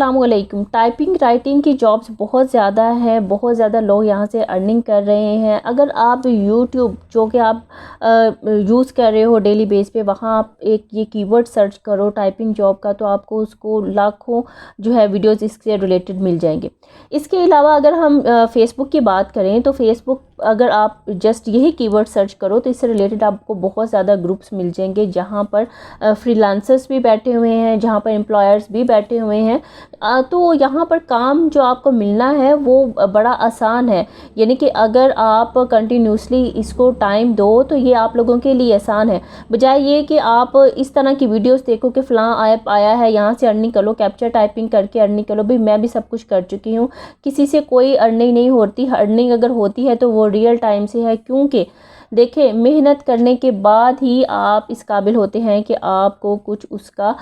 अस्सलामुअलैकुम। Typing writing की jobs बहुत ज़्यादा है, बहुत ज़्यादा लोग यहाँ से अर्निंग कर रहे हैं। अगर आप यूट्यूब जो कि आप यूज़ कर रहे हो डेली बेस पे, वहाँ आप एक ये कीवर्ड सर्च करो टाइपिंग जॉब का, तो आपको उसको लाखों जो है वीडियोस इससे रिलेटेड मिल जाएंगे। इसके अलावा अगर हम फेसबुक की बात करें तो फेसबुक अगर आप जस्ट यही कीवर्ड सर्च करो तो इससे रिलेटेड आपको बहुत ज़्यादा ग्रुप्स मिल जाएंगे, जहाँ पर फ्रीलांसर्स भी बैठे हुए हैं, जहाँ पर एम्प्लॉयर्स भी बैठे हुए हैं। तो यहाँ पर काम जो आपको मिलना है वो बड़ा आसान है। यानी कि अगर आप कंटिन्यूसली इसको टाइम दो तो ये आप लोगों के लिए आसान है, बजाय ये कि आप इस तरह की वीडियोस देखो कि फ़लाँ ऐप आया है, यहाँ से अर्निंग कर लो, कैप्चर टाइपिंग करके अर्निंग कर लो। भाई मैं भी सब कुछ कर चुकी हूँ, किसी से कोई अर्निंग नहीं होती। अर्निंग अगर होती है तो वो रियल टाइम से है, क्योंकि देखिए मेहनत करने के बाद ही आप इस काबिल होते हैं कि आपको कुछ उसका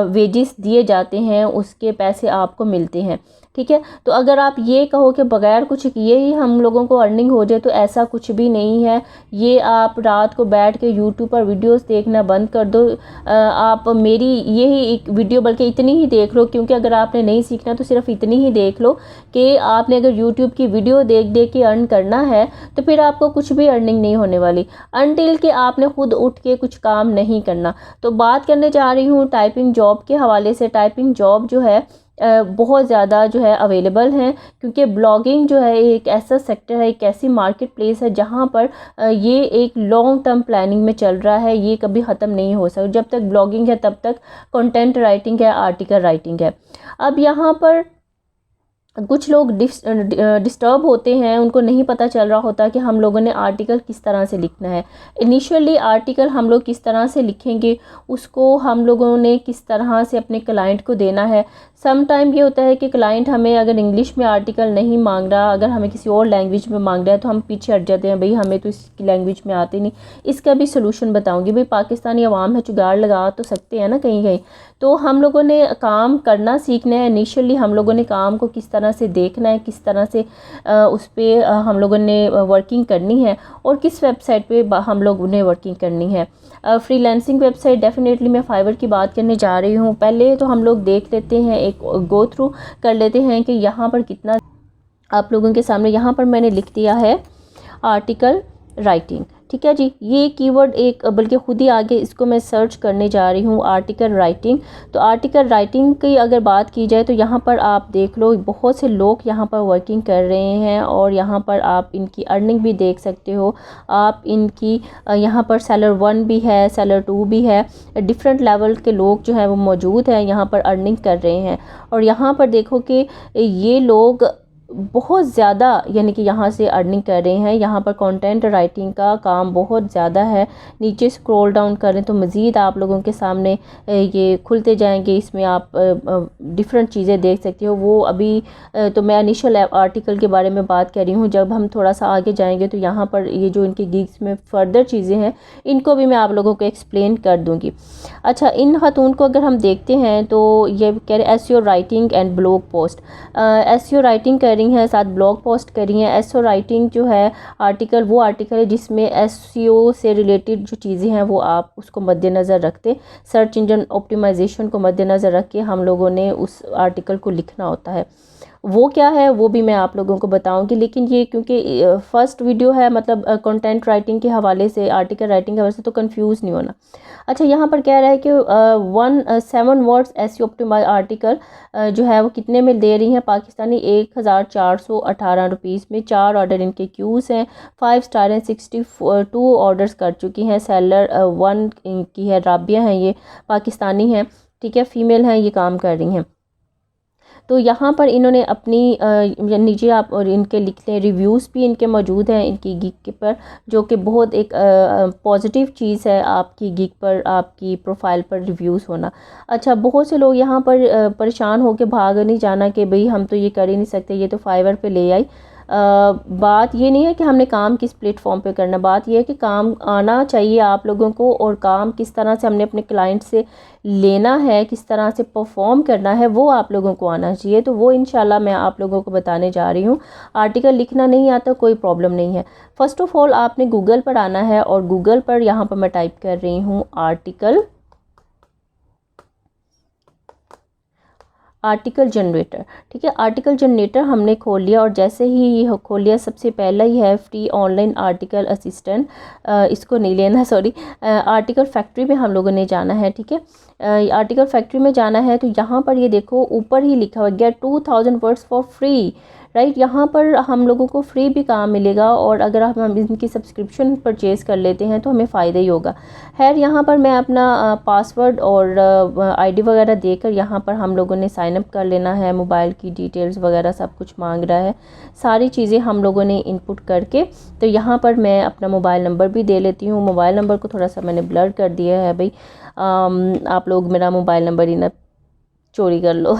वेजेस दिए जाते हैं, उसके पैसे आपको मिलते हैं। ठीक है, तो अगर आप ये कहो कि बगैर कुछ किए ही हम लोगों को अर्निंग हो जाए, तो ऐसा कुछ भी नहीं है। ये आप रात को बैठ के यूट्यूब पर वीडियोस देखना बंद कर दो। आप मेरी यही एक वीडियो बल्कि इतनी ही देख लो, क्योंकि अगर आपने नहीं सीखना तो सिर्फ इतनी ही देख लो कि आपने अगर यूट्यूब की वीडियो देख देख के अर्न करना है तो फिर आपको कुछ भी अर्निंग नहीं होने वाली अनटिल कि आपने खुद उठ के कुछ काम नहीं करना। तो बात करने जा रही हूँ टाइपिंग जॉब के हवाले से। टाइपिंग जॉब जो है बहुत ज़्यादा जो है अवेलेबल हैं, क्योंकि ब्लॉगिंग जो है एक ऐसा सेक्टर है, एक ऐसी मार्केट प्लेस है जहाँ पर ये एक लॉन्ग टर्म प्लानिंग में चल रहा है। ये कभी ख़त्म नहीं हो सकता। जब तक ब्लॉगिंग है तब तक कंटेंट राइटिंग है, आर्टिकल राइटिंग है। अब यहाँ पर कुछ लोग डिस्टर्ब होते हैं, उनको नहीं पता चल रहा होता कि हम लोगों ने आर्टिकल किस तरह से लिखना है। इनिशियली आर्टिकल हम लोग किस तरह से लिखेंगे, उसको हम लोगों ने किस तरह से अपने क्लाइंट को देना है। सम टाइम ये होता है कि क्लाइंट हमें अगर इंग्लिश में आर्टिकल नहीं मांग रहा, अगर हमें किसी और लैंग्वेज में मांग रहा है, तो हम पीछे हट जाते हैं, भाई हमें तो इसकी लैंग्वेज में आती नहीं। इसका भी सोल्यूशन बताऊँगी। भाई पाकिस्तानी अवाम है, जुगाड़ लगा तो सकते हैं ना कहीं कहीं। तो हम लोगों ने काम करना सीखना है। इनिशियली हम लोगों ने काम को किस तरह से देखना है, किस तरह से उस पर हम लोगों ने वर्किंग करनी है, और किस वेबसाइट पे हम लोगों ने वर्किंग करनी है। फ्रीलांसिंग वेबसाइट डेफिनेटली मैं फाइवर की बात करने जा रही हूँ। पहले तो हम लोग देख लेते हैं, एक गो थ्रू कर लेते हैं कि यहाँ पर कितना आप लोगों के सामने यहाँ पर मैंने लिख दिया है आर्टिकल राइटिंग। ठीक है जी, ये कीवर्ड एक बल्कि खुद ही आगे इसको मैं सर्च करने जा रही हूँ, आर्टिकल राइटिंग। तो आर्टिकल राइटिंग की अगर बात की जाए तो यहाँ पर आप देख लो बहुत से लोग यहाँ पर वर्किंग कर रहे हैं, और यहाँ पर आप इनकी अर्निंग भी देख सकते हो। आप इनकी यहाँ पर सेलर 1 भी है, सेलर 2 भी है। डिफरेंट लेवल के लोग जो हैं वो मौजूद हैं, यहाँ पर अर्निंग कर रहे हैं। और यहाँ पर देखो कि ये लोग बहुत ज़्यादा यानी कि यहाँ से अर्निंग कर रहे हैं। यहाँ पर कंटेंट राइटिंग का काम बहुत ज़्यादा है। नीचे स्क्रॉल डाउन करें तो मज़ीद आप लोगों के सामने ये खुलते जाएंगे। इसमें आप डिफरेंट चीज़ें देख सकते हो। वो अभी तो मैं इनिशियल आर्टिकल के बारे में बात कर रही हूँ। जब हम थोड़ा सा आगे जाएंगे तो यहाँ पर ये जो इनके गिग्स में फ़र्दर चीज़ें हैं, इनको भी मैं आप लोगों को एक्सप्लेन कर दूँगी। अच्छा, इन खातून को अगर हम देखते हैं तो ये कह रहे SEO writing and blog post. SEO writing कर रही हैं, साथ ब्लॉग पोस्ट कर रही हैं। एसईओ राइटिंग जो है आर्टिकल, वो आर्टिकल है जिसमें एसईओ से रिलेटेड जो चीज़ें हैं वो आप उसको मद्देनज़र रखते, सर्च इंजन ऑप्टिमाइजेशन को मद्देनज़र रख के हम लोगों ने उस आर्टिकल को लिखना होता है। वो क्या है वो भी मैं आप लोगों को बताऊंगी, लेकिन ये क्योंकि फर्स्ट वीडियो है, मतलब कंटेंट राइटिंग के हवाले से, आर्टिकल राइटिंग के हवाले से, तो कंफ्यूज नहीं होना। अच्छा, यहाँ पर कह रहा है कि 7 वर्ड्स एसईओ ऑप्टिमाइज आर्टिकल जो है वो कितने में दे रही हैं पाकिस्तानी 1418 रुपीज़ में। 4 ऑर्डर इनके क्यूज़ हैं, 5 स्टार हैं, 62 ऑर्डर्स कर चुकी हैं। सेलर 1 की है, राबिया हैं, ये पाकिस्तानी हैं। ठीक है, फीमेल हैं, ये काम कर रही हैं। तो यहाँ पर इन्होंने अपनी नीचे आप और इनके लिखते हैं, रिव्यूज़ भी इनके मौजूद हैं इनकी गिग के पर, जो कि बहुत एक पॉजिटिव चीज़ है आपकी गिग पर, आपकी प्रोफाइल पर रिव्यूज़ होना। अच्छा, बहुत से लोग यहाँ पर परेशान होकर भाग नहीं जाना कि भाई हम तो ये कर ही नहीं सकते, ये तो फाइवर पे ले आई। बात ये नहीं है कि हमने काम किस प्लेटफॉर्म पे करना, बात ये है कि काम आना चाहिए आप लोगों को, और काम किस तरह से हमने अपने क्लाइंट से लेना है, किस तरह से परफॉर्म करना है, वो आप लोगों को आना चाहिए। तो वो इंशाल्लाह मैं आप लोगों को बताने जा रही हूँ। आर्टिकल लिखना नहीं आता कोई प्रॉब्लम नहीं है। फ़र्स्ट ऑफ़ ऑल आपने गूगल पर आना है, और गूगल पर यहाँ पर मैं टाइप कर रही हूँ आर्टिकल जनरेटर। ठीक है, आर्टिकल जनरेटर हमने खोल लिया, और जैसे ही ये खोल लिया, सबसे पहला ही है फ्री ऑनलाइन आर्टिकल असिस्टेंट, इसको नहीं लेना, सॉरी, आर्टिकल फैक्ट्री में हम लोगों ने जाना है। ठीक है, आर्टिकल फैक्ट्री में जाना है, तो यहाँ पर ये देखो ऊपर ही लिखा हुआ है get 2000 words for free, right. यहाँ पर हम लोगों को फ्री भी काम मिलेगा, और अगर हम इनकी सब्सक्रिप्शन परचेज़ कर लेते हैं तो हमें फ़ायदा ही होगा। खैर, यहाँ पर मैं अपना पासवर्ड और आईडी वगैरह देकर यहाँ पर हम लोगों ने साइन अप कर लेना है। मोबाइल की डिटेल्स वगैरह सब कुछ मांग रहा है, सारी चीज़ें हम लोगों ने इनपुट करके, तो यहाँ पर मैं अपना मोबाइल नंबर भी दे लेती हूँ। मोबाइल नंबर को थोड़ा सा मैंने ब्लर कर दिया है भाई, आप लोग मेरा मोबाइल नंबर ही ना चोरी कर लो।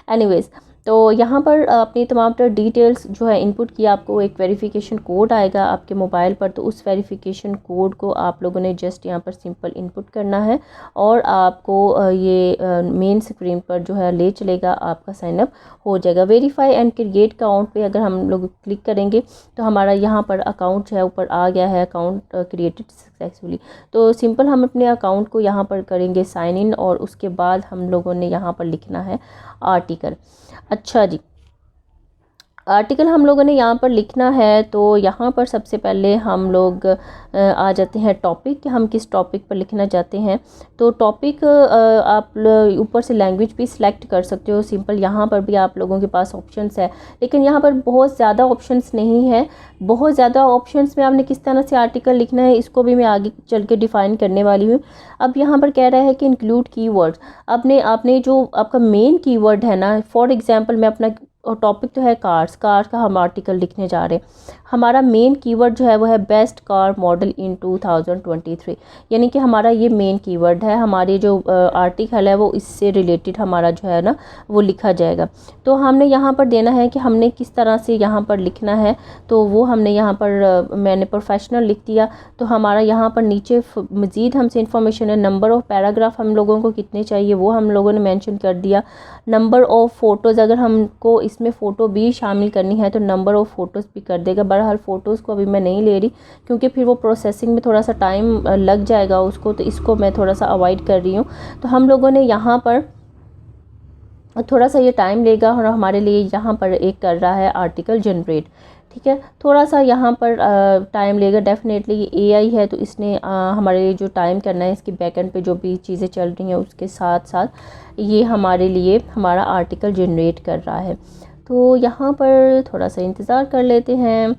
एनीवेज़, तो यहाँ पर अपनी तमाम तरह डिटेल्स जो है इनपुट किया, आपको एक वेरिफिकेशन कोड आएगा आपके मोबाइल पर, तो उस वेरिफिकेशन कोड को आप लोगों ने जस्ट यहाँ पर सिंपल इनपुट करना है, और आपको ये मेन स्क्रीन पर जो है ले चलेगा, आपका साइनअप हो जाएगा। वेरीफाई एंड क्रिएट अकाउंट पे अगर हम लोग क्लिक करेंगे तो हमारा यहाँ पर अकाउंट जो है ऊपर आ गया है, अकाउंट क्रिएटेड सक्सेसफुली। तो सिंपल हम अपने अकाउंट को यहाँ पर करेंगे साइन इन, और उसके बाद हम लोगों ने यहाँ पर लिखना है आर्टिकल। अच्छा जी, आर्टिकल हम लोगों ने यहाँ पर लिखना है, तो यहाँ पर सबसे पहले हम लोग आ जाते हैं टॉपिक, कि हम किस टॉपिक पर लिखना चाहते हैं। तो टॉपिक आप ऊपर से लैंग्वेज भी सिलेक्ट कर सकते हो, सिंपल यहाँ पर भी आप लोगों के पास ऑप्शंस है, लेकिन यहाँ पर बहुत ज़्यादा ऑप्शंस नहीं है। बहुत ज़्यादा ऑप्शंस में आपने किस तरह से आर्टिकल लिखना है, इसको भी मैं आगे चल के डिफ़ाइन करने वाली हूँ। अब यहाँ पर कह रहा है कि इंक्लूड कीवर्ड्स, आपने जो आपका मेन कीवर्ड है ना, फॉर एग्जांपल मैं अपना, और टॉपिक तो है कार्स का हम आर्टिकल लिखने जा रहे हैं। हमारा मेन कीवर्ड जो है वो है बेस्ट कार मॉडल इन 2023, यानी कि हमारा ये मेन कीवर्ड है। हमारी जो आर्टिकल है वो इससे रिलेटेड हमारा जो है ना वो लिखा जाएगा। तो हमने यहाँ पर देना है कि हमने किस तरह से यहाँ पर लिखना है, तो वो हमने यहाँ पर मैंने प्रोफेशनल लिख दिया। तो हमारा यहाँ पर नीचे मज़ीद हमसे इन्फॉर्मेशन है, नंबर ऑफ़ पैराग्राफ हम लोगों को कितने चाहिए वो हम लोगों ने मेंशन कर दिया। नंबर ऑफ़ फ़ोटोज़, अगर हमको इसमें फ़ोटो भी शामिल करनी है तो नंबर ऑफ़ फ़ोटोज़ भी कर देगा। बहरहाल फ़ोटोज़ को अभी मैं नहीं ले रही, क्योंकि फिर वो प्रोसेसिंग में थोड़ा सा टाइम लग जाएगा उसको, तो इसको मैं थोड़ा सा अवॉइड कर रही हूँ। तो हम लोगों ने यहाँ पर थोड़ा सा ये टाइम लेगा, और हमारे लिए यहाँ पर एक कर रहा है आर्टिकल जनरेट। ठीक है, थोड़ा सा यहाँ पर टाइम लेगा डेफिनेटली। ये एआई है तो इसने हमारे लिए जो टाइम करना है, इसकी बैकएंड पे जो भी चीज़ें चल रही हैं उसके साथ साथ ये हमारे लिए हमारा आर्टिकल जनरेट कर रहा है। तो यहाँ पर थोड़ा सा इंतज़ार कर लेते हैं,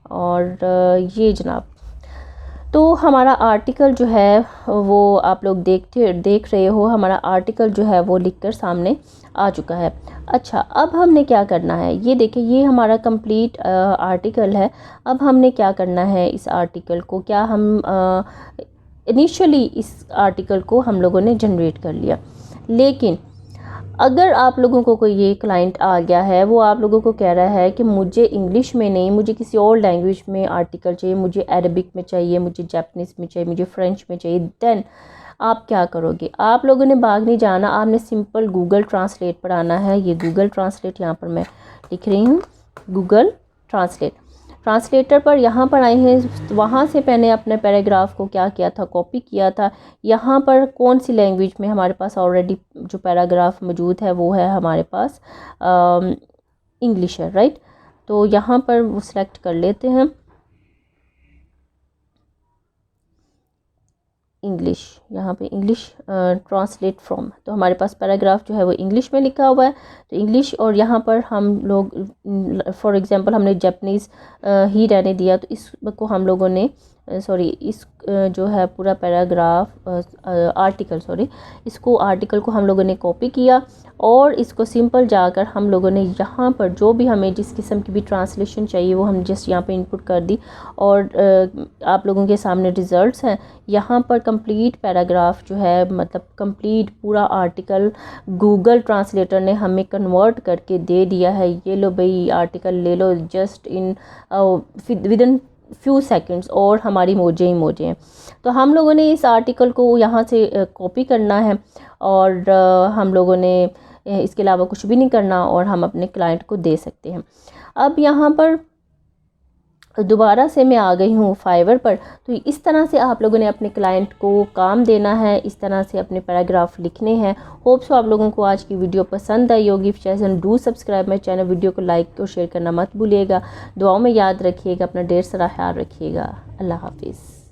और ये जनाब, तो हमारा आर्टिकल जो है वो आप लोग देख रहे हो, हमारा आर्टिकल जो है वो लिखकर सामने आ चुका है। अच्छा, अब हमने क्या करना है, ये देखिए, ये हमारा कंप्लीट आर्टिकल है। अब हमने क्या करना है, इस आर्टिकल को, क्या हम इनिशियली इस आर्टिकल को हम लोगों ने जनरेट कर लिया, लेकिन अगर आप लोगों को कोई ये क्लाइंट आ गया है, वो आप लोगों को कह रहा है कि मुझे इंग्लिश में नहीं, मुझे किसी और लैंग्वेज में आर्टिकल चाहिए, मुझे अरबिक में चाहिए, मुझे जापानीज़ में चाहिए, मुझे फ्रेंच में चाहिए, देन आप क्या करोगे? आप लोगों ने भाग नहीं जाना, आपने सिंपल गूगल ट्रांसलेट पर आना है। ये गूगल ट्रांसलेट यहाँ पर मैं लिख रही हूँ, गूगल ट्रांसलेटर पर यहाँ पर आए हैं। वहाँ से मैंने अपने पैराग्राफ को क्या किया था, कॉपी किया था। यहाँ पर कौन सी लैंग्वेज में हमारे पास ऑलरेडी जो पैराग्राफ मौजूद है वो है हमारे पास इंग्लिश है, राइट। तो यहाँ पर वो सिलेक्ट कर लेते हैं इंग्लिश, यहाँ पे इंग्लिश ट्रांसलेट फ्रॉम, तो हमारे पास पैराग्राफ जो है वो इंग्लिश में लिखा हुआ है, तो इंग्लिश। और यहाँ पर हम लोग फॉर एग्जांपल हमने जापानीज़ ही रहने दिया, तो इसको हम लोगों ने इस जो है पूरा पैराग्राफ इसको आर्टिकल को हम लोगों ने कॉपी किया, और इसको सिंपल जाकर हम लोगों ने यहाँ पर जो भी हमें जिस किस्म की भी ट्रांसलेशन चाहिए वो हम जस्ट यहाँ पे इनपुट कर दी, और आप लोगों के सामने रिज़ल्ट्स हैं। यहाँ पर कंप्लीट पैराग्राफ जो है, मतलब कंप्लीट पूरा आर्टिकल गूगल ट्रांसलेटर ने हमें कन्वर्ट करके दे दिया है। ये लो भाई, आर्टिकल ले लो just in within few seconds, और हमारी मौजें ही मौजें हैं। तो हम लोगों ने इस आर्टिकल को यहाँ से कॉपी करना है, और हम लोगों ने इसके अलावा कुछ भी नहीं करना, और हम अपने क्लाइंट को दे सकते हैं। अब यहाँ पर दोबारा से मैं आ गई हूँ फाइवर पर। तो इस तरह से आप लोगों ने अपने क्लाइंट को काम देना है, इस तरह से अपने पैराग्राफ लिखने हैं। होप सो आप लोगों को आज की वीडियो पसंद आई होगी। Channel do subscribe my channel, video को लाइक और शेयर करना मत भूलिएगा। दुआओं में याद रखिएगा, अपना ढेर सारा ख्याल रखिएगा। अल्लाह हाफिज़।